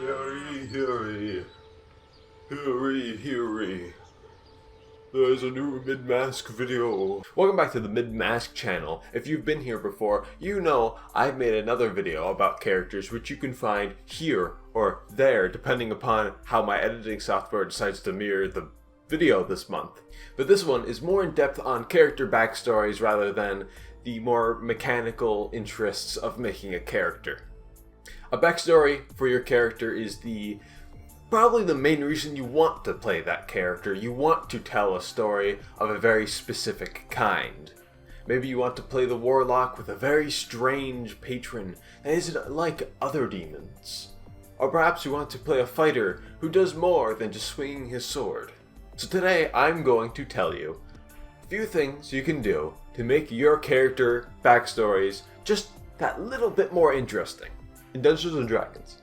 Hurry, hurry, hurry, hurry. There's a new Mid-Mask video. Welcome back to the Mid-Mask channel. If you've been here before, you know I've made another video about characters which you can find here or there depending upon how my editing software decides to mirror the video this month. But this one is more in depth on character backstories rather than the more mechanical interests of making a character. A backstory for your character is probably the main reason you want to play that character. You want to tell a story of a very specific kind. Maybe you want to play the warlock with a very strange patron that isn't like other demons. Or perhaps you want to play a fighter who does more than just swinging his sword. So today I'm going to tell you a few things you can do to make your character backstories just that little bit more interesting in Dungeons & Dragons.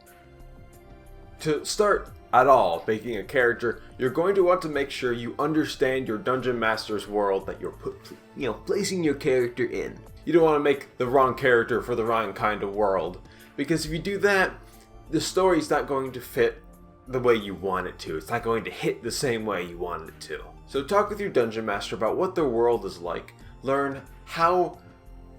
To start at all making a character, you're going to want to make sure you understand your Dungeon Master's world that you're placing your character in. You don't want to make the wrong character for the wrong kind of world, because if you do that, the story's not going to fit the way you want it to. It's not going to hit the same way you want it to. So talk with your Dungeon Master about what their world is like. Learn how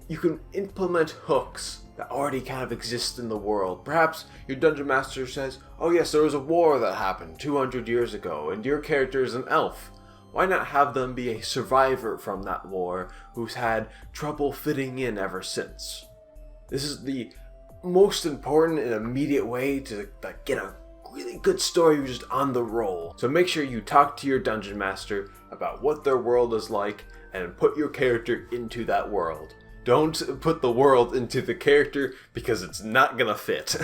you can implement hooks that already kind of exist in the world. Perhaps your Dungeon Master says, oh yes, there was a war that happened 200 years ago, and your character is an elf. Why not have them be a survivor from that war who's had trouble fitting in ever since? This is the most important and immediate way to get a really good story just on the roll. So make sure you talk to your Dungeon Master about what their world is like and put your character into that world. Don't put the world into the character because it's not gonna fit.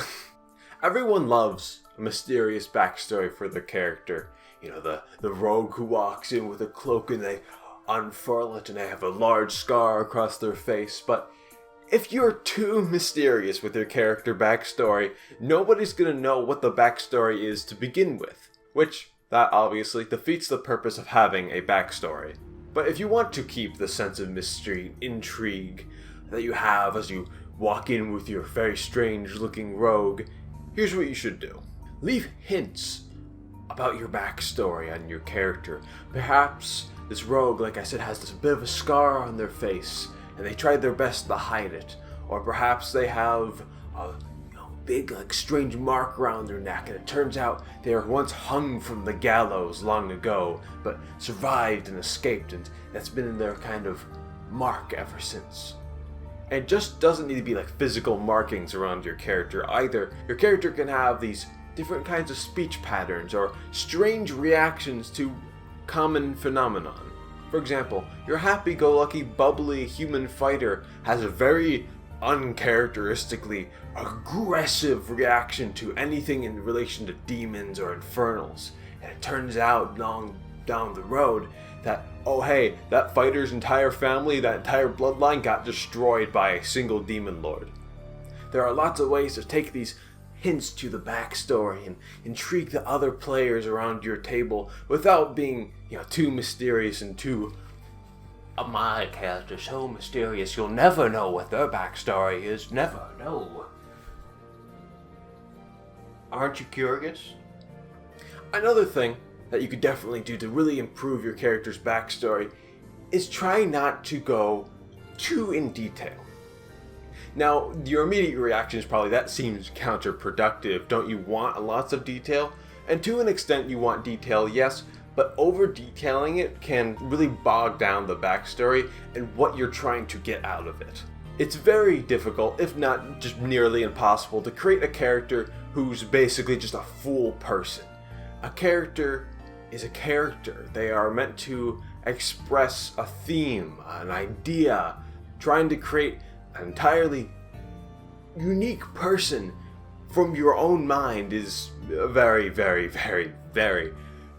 Everyone loves a mysterious backstory for their character. You know, the rogue who walks in with a cloak and they unfurl it and they have a large scar across their face. But if you're too mysterious with your character backstory, nobody's gonna know what the backstory is to begin with. Which, that obviously defeats the purpose of having a backstory. But if you want to keep the sense of mystery, intrigue that you have as you walk in with your very strange looking rogue, here's what you should do. Leave hints about your backstory and your character. Perhaps this rogue, like I said, has this bit of a scar on their face and they tried their best to hide it. Or perhaps they have a big, strange mark around their neck, and it turns out they were once hung from the gallows long ago, but survived and escaped, and that's been their kind of mark ever since. And it just doesn't need to be like physical markings around your character either. Your character can have these different kinds of speech patterns or strange reactions to common phenomenon. For example, your happy-go-lucky, bubbly human fighter has a very uncharacteristically aggressive reaction to anything in relation to demons or infernals. And it turns out long down the road that, oh hey, that fighter's entire family, that entire bloodline got destroyed by a single demon lord. There are lots of ways to take these hints to the backstory and intrigue the other players around your table without being, too mysterious and too my character's so mysterious, you'll never know what their backstory is. Never know. Aren't you curious? Another thing that you could definitely do to really improve your character's backstory is try not to go too in detail. Now, your immediate reaction is probably, that seems counterproductive. Don't you want lots of detail? And to an extent you want detail, yes, but over-detailing it can really bog down the backstory and what you're trying to get out of it. It's very difficult, if not just nearly impossible, to create a character who's basically just a full person. A character is a character. They are meant to express a theme, an idea. Trying to create an entirely unique person from your own mind is a very, very, very, very,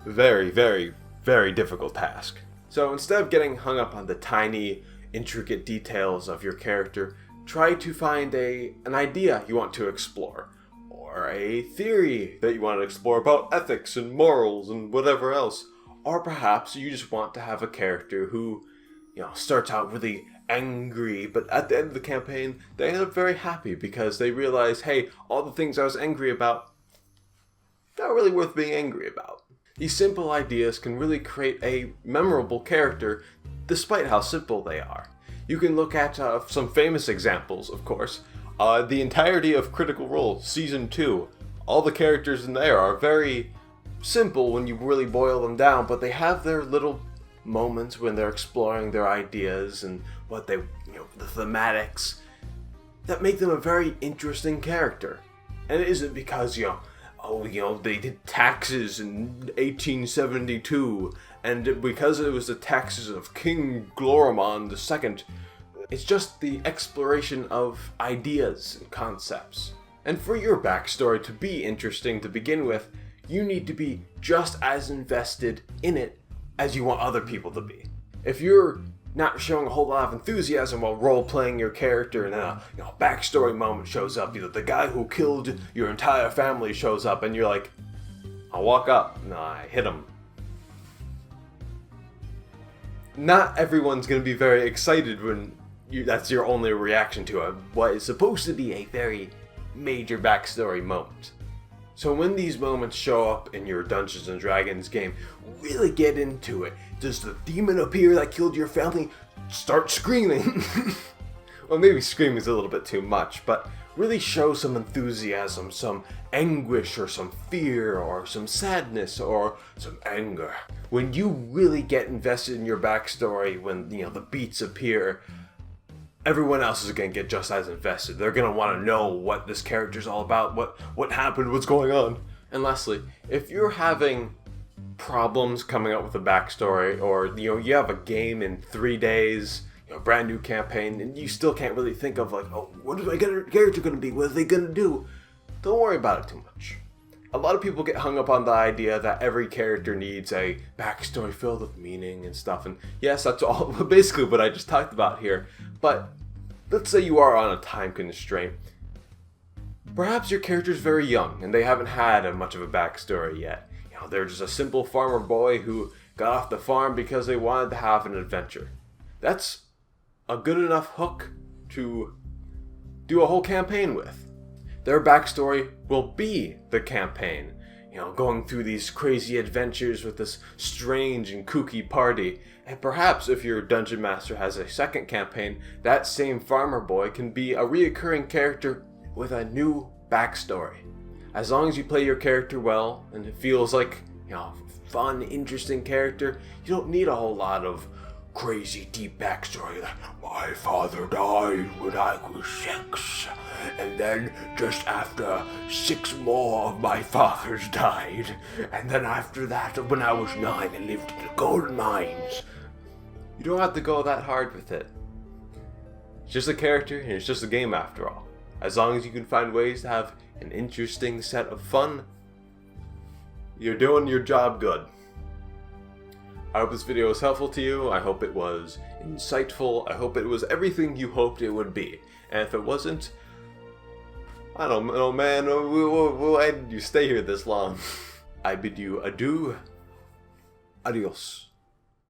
very, very, very difficult task. So instead of getting hung up on the tiny, intricate details of your character, try to find an idea you want to explore, or a theory that you want to explore about ethics and morals and whatever else. Or perhaps you just want to have a character who, starts out really angry, but at the end of the campaign, they end up very happy because they realize, hey, all the things I was angry about, not really worth being angry about. These simple ideas can really create a memorable character despite how simple they are. You can look at some famous examples, of course. The entirety of Critical Role Season 2, all the characters in there are very simple when you really boil them down, but they have their little moments when they're exploring their ideas and what they, the thematics that make them a very interesting character. And it isn't because, they did taxes in 1872, and because it was the taxes of King Gloramon II. It's just the exploration of ideas and concepts. And for your backstory to be interesting to begin with, you need to be just as invested in it as you want other people to be. If you're not showing a whole lot of enthusiasm while role-playing your character and then a backstory moment shows up, the guy who killed your entire family shows up and you're like, I'll walk up and I hit him. Not everyone's going to be very excited when that's your only reaction to what is supposed to be a very major backstory moment. So when these moments show up in your Dungeons & Dragons game, really get into it. Does the demon appear that killed your family? Start screaming. Well, maybe screaming is a little bit too much, but really show some enthusiasm, some anguish, or some fear, or some sadness, or some anger. When you really get invested in your backstory, when the beats appear, everyone else is going to get just as invested. They're going to want to know what this character's all about, what happened, what's going on. And lastly, if you're having problems coming up with a backstory, or you have a game in 3 days, a brand new campaign, and you still can't really think of what is my character going to be? What are they going to do? Don't worry about it too much. A lot of people get hung up on the idea that every character needs a backstory filled with meaning and stuff, and yes, that's all basically what I just talked about here. But let's say you are on a time constraint. Perhaps your character's very young and they haven't had much of a backstory yet. They're just a simple farmer boy who got off the farm because they wanted to have an adventure. That's a good enough hook to do a whole campaign with. Their backstory will be the campaign. Going through these crazy adventures with this strange and kooky party. And perhaps if your dungeon master has a second campaign, that same farmer boy can be a reoccurring character with a new backstory. As long as you play your character well and it feels like, fun, interesting character, you don't need a whole lot of crazy deep backstory like, my father died when I was 6, and then just after 6 more of my fathers died, and then after that when I was 9 I lived in the gold mines. You don't have to go that hard with it. It's just a character and it's just a game after all. As long as you can find ways to have an interesting set of fun, you're doing your job good. I hope this video was helpful to you. I hope it was insightful. I hope it was everything you hoped it would be. And if it wasn't, I don't know, man. Why did you stay here this long? I bid you adieu. Adios.